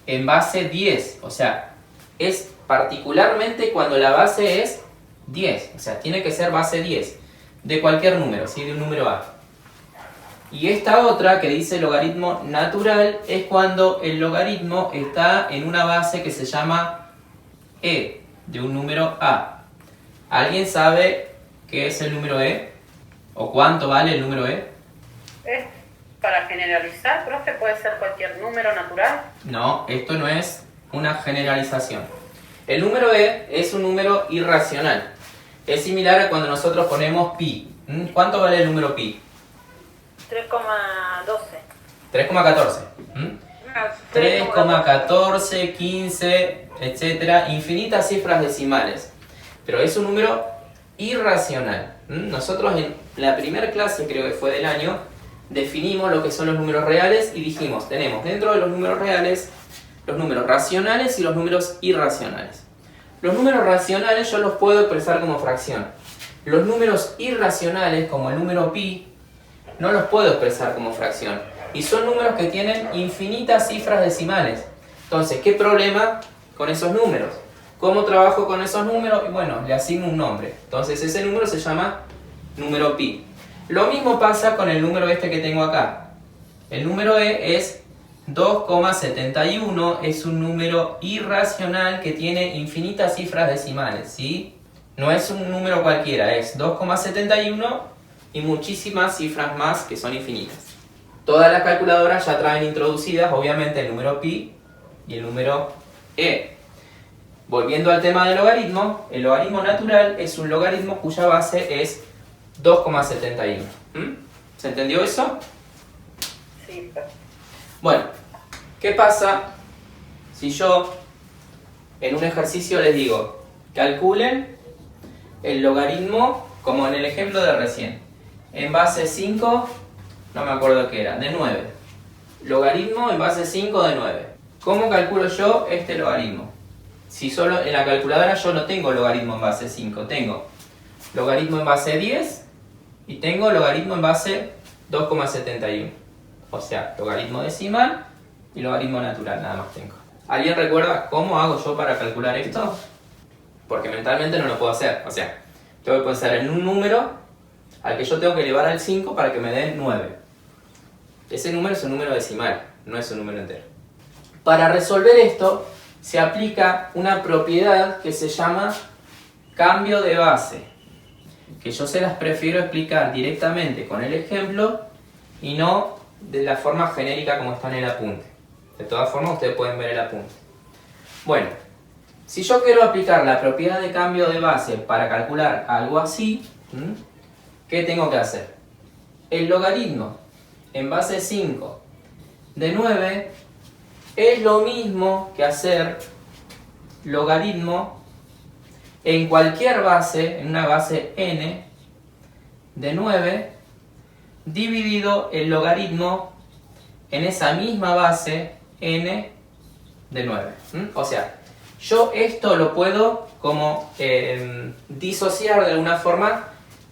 en base 10, o sea, es particularmente cuando la base es 10, o sea, tiene que ser base 10 de cualquier número, ¿sí? De un número A. Y esta otra que dice logaritmo natural es cuando el logaritmo está en una base que se llama e, de un número A. ¿Alguien sabe qué es el número e? ¿O cuánto vale el número e? Es para generalizar, profe, puede ser cualquier número natural. No, esto no es una generalización. El número e es un número irracional. Es similar a cuando nosotros ponemos pi. ¿Cuánto vale el número pi? 3,12. 3,14. 3,14, 15, etcétera, infinitas cifras decimales. Pero es un número irracional. Nosotros en la primera clase, creo que fue del año, definimos lo que son los números reales y dijimos, tenemos dentro de los números reales los números racionales y los números irracionales. Los números racionales yo los puedo expresar como fracción. Los números irracionales, como el número pi, no los puedo expresar como fracción. Y son números que tienen infinitas cifras decimales. Entonces, ¿qué problema con esos números? ¿Cómo trabajo con esos números? Y bueno, le asigno un nombre. Entonces, ese número se llama número pi. Lo mismo pasa con el número este que tengo acá. El número e es 2,71. Es un número irracional que tiene infinitas cifras decimales, ¿sí? No es un número cualquiera, es 2,71 y muchísimas cifras más que son infinitas. Todas las calculadoras ya traen introducidas, obviamente, el número pi y el número e. Volviendo al tema del logaritmo, el logaritmo natural es un logaritmo cuya base es 2,71. ¿Se entendió eso? Sí. Bueno, ¿qué pasa si yo en un ejercicio les digo, calculen el logaritmo, como en el ejemplo de recién, en base 5, no me acuerdo qué era, de 9. Logaritmo en base 5 de 9. ¿Cómo calculo yo este logaritmo? Si solo en la calculadora yo no tengo logaritmo en base 5, tengo logaritmo en base 10 y tengo logaritmo en base 2,71. O sea, logaritmo decimal y logaritmo natural, nada más tengo. ¿Alguien recuerda cómo hago yo para calcular esto? Porque mentalmente no lo puedo hacer. O sea, tengo que pensar en un número al que yo tengo que elevar al 5 para que me dé 9. Ese número es un número decimal, no es un número entero. Para resolver esto, se aplica una propiedad que se llama cambio de base, que yo se las prefiero explicar directamente con el ejemplo y no de la forma genérica como está en el apunte. De todas formas, ustedes pueden ver el apunte. Bueno, si yo quiero aplicar la propiedad de cambio de base para calcular algo así, ¿qué tengo que hacer? El logaritmo en base 5 de 9 es lo mismo que hacer logaritmo en cualquier base, en una base n de 9, dividido el logaritmo en esa misma base n de 9. O sea, yo esto lo puedo como disociar de alguna forma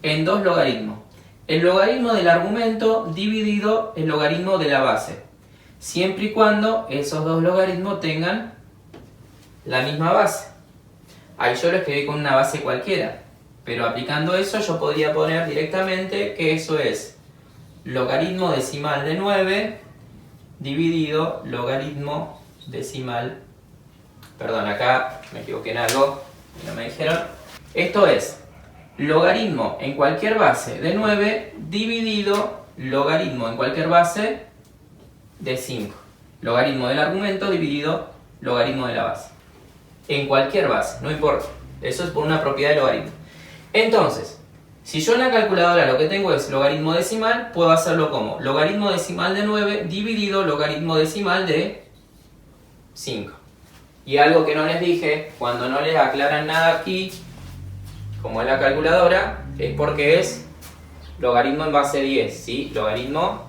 en dos logaritmos. El logaritmo del argumento dividido el logaritmo de la base. Siempre y cuando esos dos logaritmos tengan la misma base. Ahí yo lo escribí con una base cualquiera. Pero aplicando eso yo podría poner directamente que eso es logaritmo decimal de 9 dividido logaritmo decimal. Perdón, acá me equivoqué en algo y no me dijeron. Esto es logaritmo en cualquier base de 9 dividido logaritmo en cualquier base de 5. Logaritmo del argumento dividido logaritmo de la base. En cualquier base, no importa. Eso es por una propiedad de logaritmo. Entonces, si yo en la calculadora lo que tengo es logaritmo decimal, puedo hacerlo como logaritmo decimal de 9 dividido logaritmo decimal de 5. Y algo que no les dije, cuando no les aclaran nada aquí, como en la calculadora, es porque es logaritmo en base 10, ¿sí? Logaritmo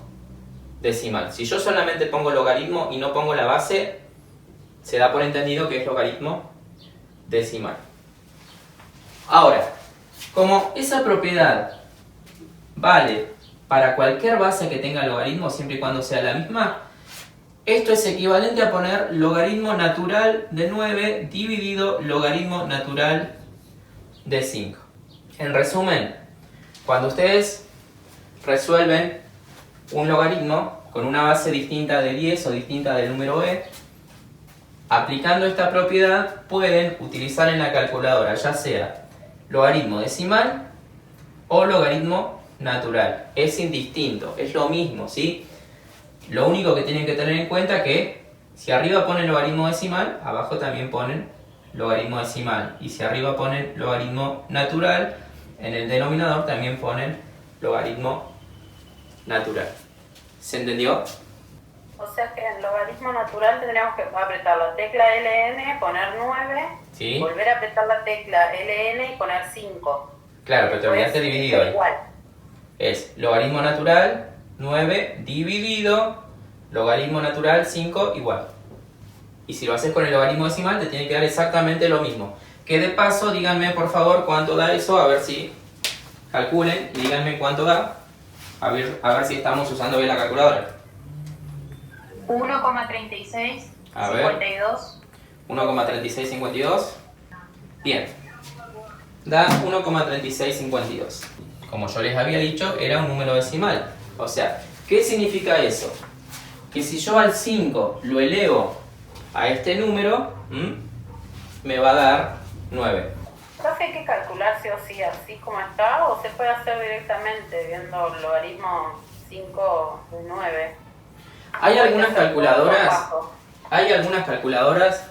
decimal. Si yo solamente pongo logaritmo y no pongo la base, se da por entendido que es logaritmo decimal. Ahora, como esa propiedad vale para cualquier base que tenga logaritmo, siempre y cuando sea la misma, esto es equivalente a poner logaritmo natural de 9 dividido logaritmo natural de 5. En resumen, cuando ustedes resuelven un logaritmo con una base distinta de 10 o distinta del número e, aplicando esta propiedad pueden utilizar en la calculadora ya sea logaritmo decimal o logaritmo natural. Es indistinto, es lo mismo, ¿sí? Lo único que tienen que tener en cuenta es que si arriba ponen logaritmo decimal, abajo también ponen logaritmo decimal. Y si arriba ponen logaritmo natural, en el denominador también ponen logaritmo natural. ¿Se entendió? O sea que en logaritmo natural tendríamos que apretar la tecla LN, poner 9, ¿Sí? volver a apretar la tecla LN y poner 5. Claro, pero te olvidaste dividido ahí. Igual. Es logaritmo natural 9 dividido logaritmo natural 5 igual. Y si lo haces con el logaritmo decimal te tiene que dar exactamente lo mismo. Que de paso díganme por favor cuánto da eso, a ver si calculen y díganme cuánto da. A ver si estamos usando bien la calculadora. 1,36, A ver. 52. 1,3652. Bien. Da 1,3652. Como yo les había dicho, era un número decimal. O sea, ¿qué significa eso? Que si yo al 5 lo elevo a este número, me va a dar 9. ¿Profe, hay que calcular sí o sí así como está o se puede hacer directamente viendo el logaritmo 5 de 9? Hay algunas calculadoras,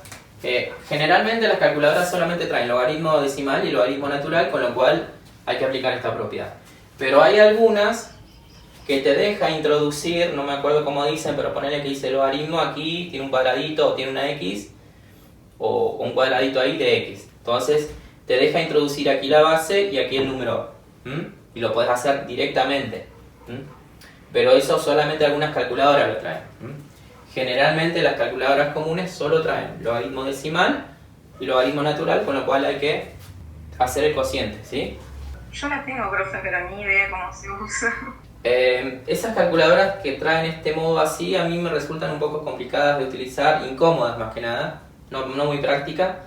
generalmente las calculadoras solamente traen logaritmo decimal y logaritmo natural, con lo cual hay que aplicar esta propiedad. Pero hay algunas que te deja introducir, no me acuerdo cómo dicen, pero ponele que dice logaritmo aquí, tiene un cuadradito o tiene una X, o un cuadradito ahí de X. Entonces te deja introducir aquí la base y aquí el número. Y lo puedes hacer directamente. Pero eso solamente algunas calculadoras lo traen. Generalmente las calculadoras comunes solo traen logaritmo decimal y logaritmo natural, con lo cual hay que hacer el cociente, ¿sí? Yo la tengo, profe, pero ni idea cómo se usa. Esas calculadoras que traen este modo así a mí me resultan un poco complicadas de utilizar, incómodas más que nada, no muy prácticas.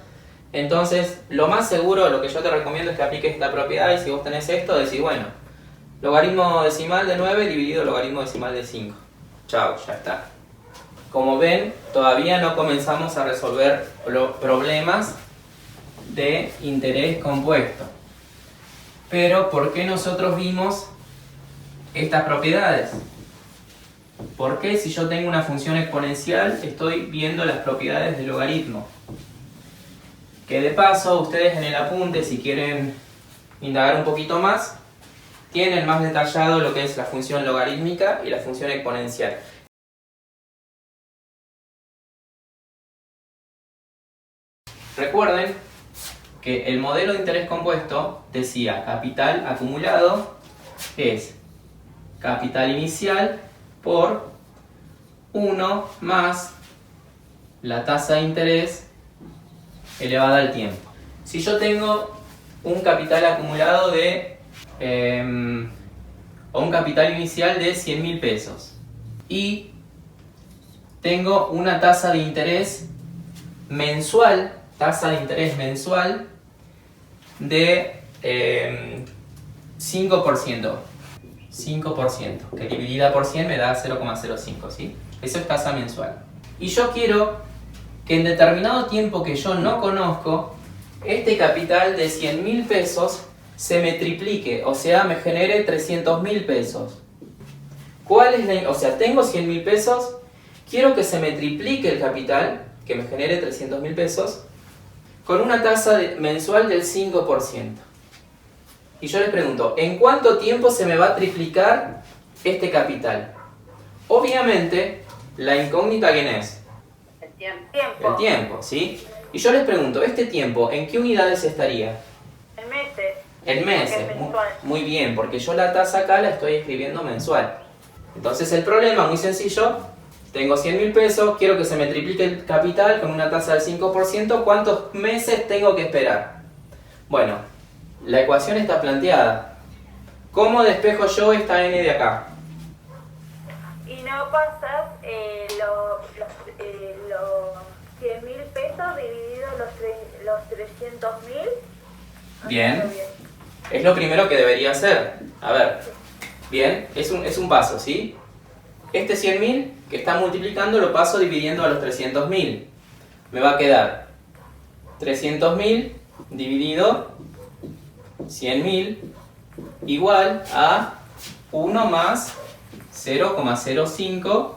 Entonces, lo más seguro, lo que yo te recomiendo es que apliques esta propiedad y si vos tenés esto, decís, bueno, logaritmo decimal de 9 dividido logaritmo decimal de 5. Chao, ya está. Como ven, todavía no comenzamos a resolver problemas de interés compuesto. Pero, ¿por qué nosotros vimos estas propiedades? ¿Por qué si yo tengo una función exponencial estoy viendo las propiedades del logaritmo? Que de paso, ustedes en el apunte, si quieren indagar un poquito más, tienen más detallado lo que es la función logarítmica y la función exponencial. Recuerden que el modelo de interés compuesto decía capital acumulado es capital inicial por 1 más la tasa de interés elevada al tiempo. Si yo tengo un capital acumulado o un capital inicial de 100.000 pesos y tengo una tasa de interés mensual, de 5%, que dividida por 100 me da 0,05, ¿sí? Eso es tasa mensual. Y yo quiero que en determinado tiempo que yo no conozco, este capital de 100.000 pesos se me triplique, o sea, me genere 300.000 pesos. O sea, tengo 100.000 pesos, quiero que se me triplique el capital, que me genere 300.000 pesos, con una tasa mensual del 5%. Y yo les pregunto, ¿en cuánto tiempo se me va a triplicar este capital? Obviamente, la incógnita, ¿quién es? El tiempo. El tiempo, ¿sí? Y yo les pregunto, ¿este tiempo en qué unidades estaría? En meses. En meses. Porque es mensual. Muy bien, porque yo la tasa acá la estoy escribiendo mensual. Entonces el problema, muy sencillo, tengo 100.000 pesos, quiero que se me triplique el capital con una tasa del 5%, ¿cuántos meses tengo que esperar? Bueno, la ecuación está planteada. ¿Cómo despejo yo esta n de acá? Y no pasas los 100.000 pesos dividido los 300.000. Bien. Es lo primero que debería hacer. A ver. Bien, es un paso, ¿sí? Este 100.000 que está multiplicando lo paso dividiendo a los 300.000. Me va a quedar 300.000 dividido 100.000 igual a 1 más 0,05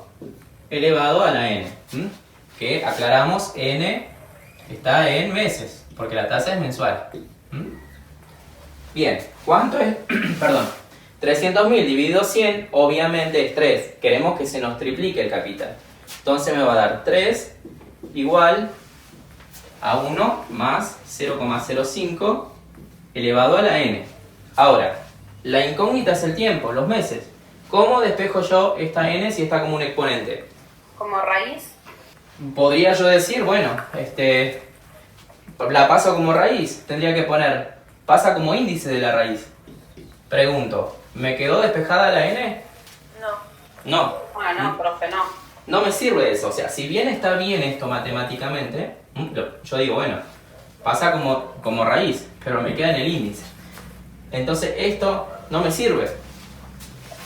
elevado a la n. Que aclaramos, n Está en meses, porque la tasa es mensual. ¿Mm? Bien, ¿cuánto es? Perdón. 300.000 dividido 100, obviamente es 3. Queremos que se nos triplique el capital. Entonces me va a dar 3 igual a 1 más 0,05 elevado a la n. Ahora, la incógnita es el tiempo, los meses. ¿Cómo despejo yo esta n si está como un exponente? Como raíz. Podría yo decir, bueno, la paso como raíz. Tendría que poner, pasa como índice de la raíz. Pregunto, ¿me quedó despejada la n? No. No. Bueno, profe, no. No me sirve eso. O sea, si bien está bien esto matemáticamente, yo digo, bueno, pasa como raíz, pero me queda en el índice. Entonces esto no me sirve.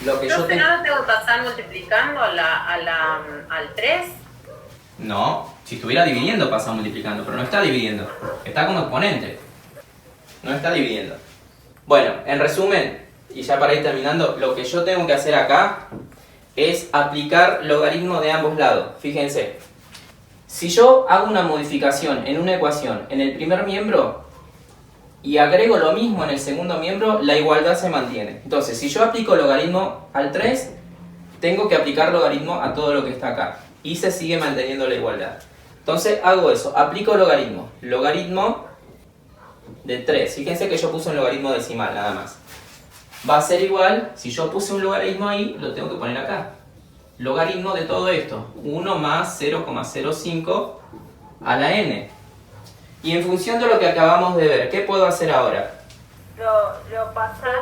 Lo que yo Profe, ¿no lo tengo que pasar multiplicando al 3? No, si estuviera dividiendo pasa multiplicando, pero no está dividiendo. Está como exponente. No está dividiendo. Bueno, en resumen, y ya para ir terminando, lo que yo tengo que hacer acá es aplicar logaritmo de ambos lados. Fíjense, si yo hago una modificación en una ecuación en el primer miembro y agrego lo mismo en el segundo miembro, la igualdad se mantiene. Entonces, si yo aplico logaritmo al 3, tengo que aplicar logaritmo a todo lo que está acá. Y se sigue manteniendo la igualdad. Entonces hago eso, aplico logaritmo. Logaritmo de 3. Fíjense que yo puse un logaritmo decimal nada más. Va a ser igual, si yo puse un logaritmo ahí, lo tengo que poner acá. Logaritmo de todo esto. 1 más 0,05 a la n. Y en función de lo que acabamos de ver, ¿qué puedo hacer ahora? Lo pasás,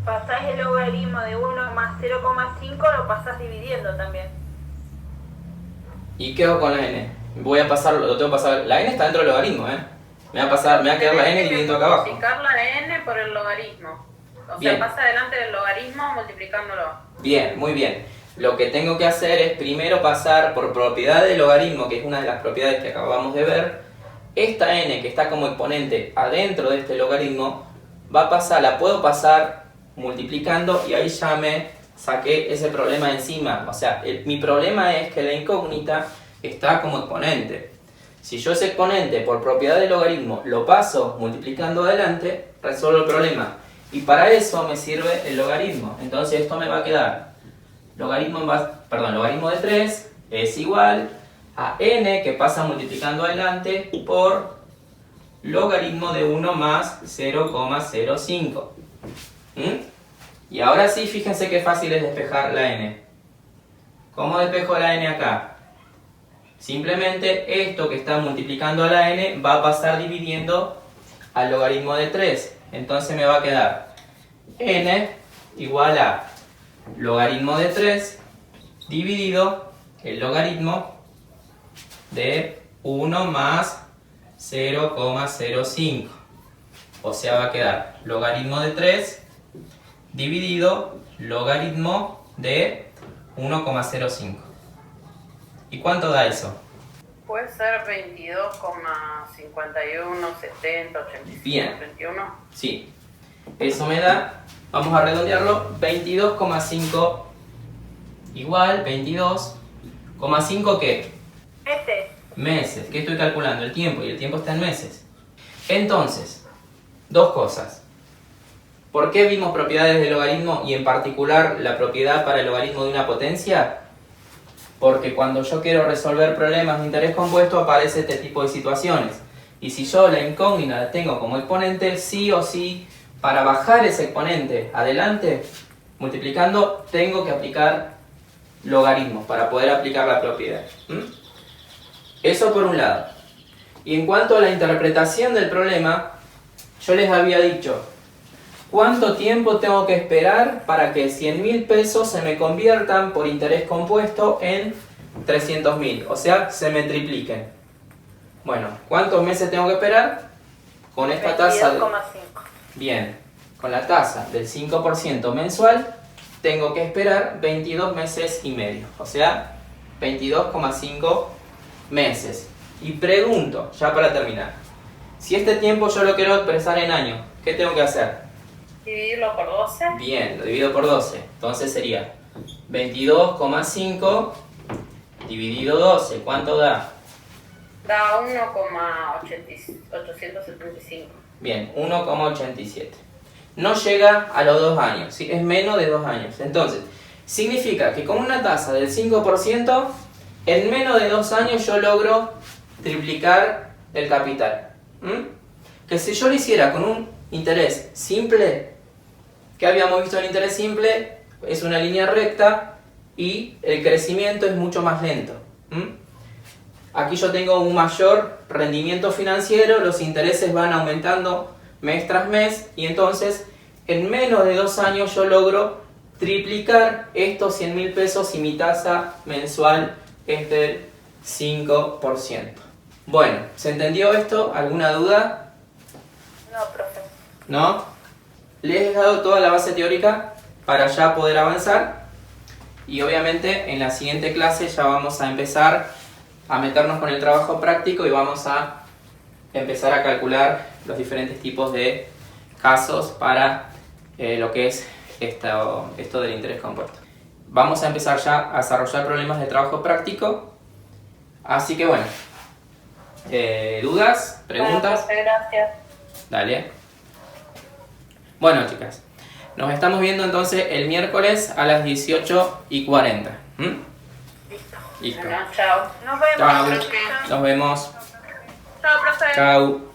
pasás el logaritmo de 1 más 0,5, lo pasás dividiendo también. ¿Y qué hago con la n? Lo tengo que pasar. La n está dentro del logaritmo, ¿eh? Me va a quedar la n dividiendo acá abajo. Multiplicar la n por el logaritmo. O Bien. sea, pasa adelante del logaritmo multiplicándolo. Bien, muy bien. Lo que tengo que hacer es primero pasar por propiedad del logaritmo, que es una de las propiedades que acabamos de ver. Esta n que está como exponente adentro de este logaritmo, la puedo pasar multiplicando y ahí ya me saqué ese problema encima. O sea, mi problema es que la incógnita está como exponente. Si yo ese exponente por propiedad del logaritmo lo paso multiplicando adelante, resuelvo el problema. Y para eso me sirve el logaritmo. Entonces esto me va a quedar logaritmo de 3 es igual a n que pasa multiplicando adelante por logaritmo de 1 más 0,05. Y ahora sí, fíjense qué fácil es despejar la n. ¿Cómo despejo la n acá? Simplemente esto que está multiplicando a la n va a pasar dividiendo al logaritmo de 3. Entonces me va a quedar n igual a logaritmo de 3 dividido el logaritmo de 1 más 0,05. O sea, va a quedar logaritmo de 3 dividido logaritmo de 1,05. ¿Y cuánto da eso? Puede ser 22,51, 70, 85, Bien. 31. Sí. Eso me da, vamos a redondearlo, 22,5 igual 22,5 ¿qué? Meses. ¿Qué estoy calculando? El tiempo, y el tiempo está en meses. Entonces, dos cosas. ¿Por qué vimos propiedades del logaritmo y en particular la propiedad para el logaritmo de una potencia? Porque cuando yo quiero resolver problemas de interés compuesto aparece este tipo de situaciones. Y si yo la incógnita la tengo como exponente, sí o sí, para bajar ese exponente adelante, multiplicando, tengo que aplicar logaritmos para poder aplicar la propiedad. Eso por un lado. Y en cuanto a la interpretación del problema, yo les había dicho, ¿cuánto tiempo tengo que esperar para que 100.000 pesos se me conviertan por interés compuesto en 300.000? O sea, se me tripliquen. Bueno, ¿cuántos meses tengo que esperar? Con esta tasa 22,5. Bien, con la tasa del 5% mensual, tengo que esperar 22 meses y medio. O sea, 22,5 meses. Y pregunto, ya para terminar, si este tiempo yo lo quiero expresar en años, ¿qué tengo que hacer? Dividirlo por 12. Bien, lo divido por 12. Entonces sería 22,5 dividido 12. ¿Cuánto da? Da 1,875. Bien, 1,87. No llega a los 2 años, ¿sí? Es menos de 2 años. Entonces, significa que con una tasa del 5%, en menos de 2 años yo logro triplicar el capital. Que si yo lo hiciera con un interés simple, que habíamos visto el interés simple, es una línea recta y el crecimiento es mucho más lento. Aquí yo tengo un mayor rendimiento financiero, los intereses van aumentando mes tras mes y entonces en menos de 2 años yo logro triplicar estos 100.000 pesos y mi tasa mensual es del 5%. Bueno, ¿se entendió esto? ¿Alguna duda? No, profe. ¿No? Les he dado toda la base teórica para ya poder avanzar y obviamente en la siguiente clase ya vamos a empezar a meternos con el trabajo práctico y vamos a empezar a calcular los diferentes tipos de casos para lo que es esto del interés compuesto. Vamos a empezar ya a desarrollar problemas de trabajo práctico, así que bueno, ¿dudas? ¿Preguntas? Bueno, profe, gracias. Dale. Bueno, chicas, nos estamos viendo entonces el miércoles a las 18:40. Listo. Bueno, chao. Nos vemos. Chao. profe. Nos vemos. Chao, profe. Chao.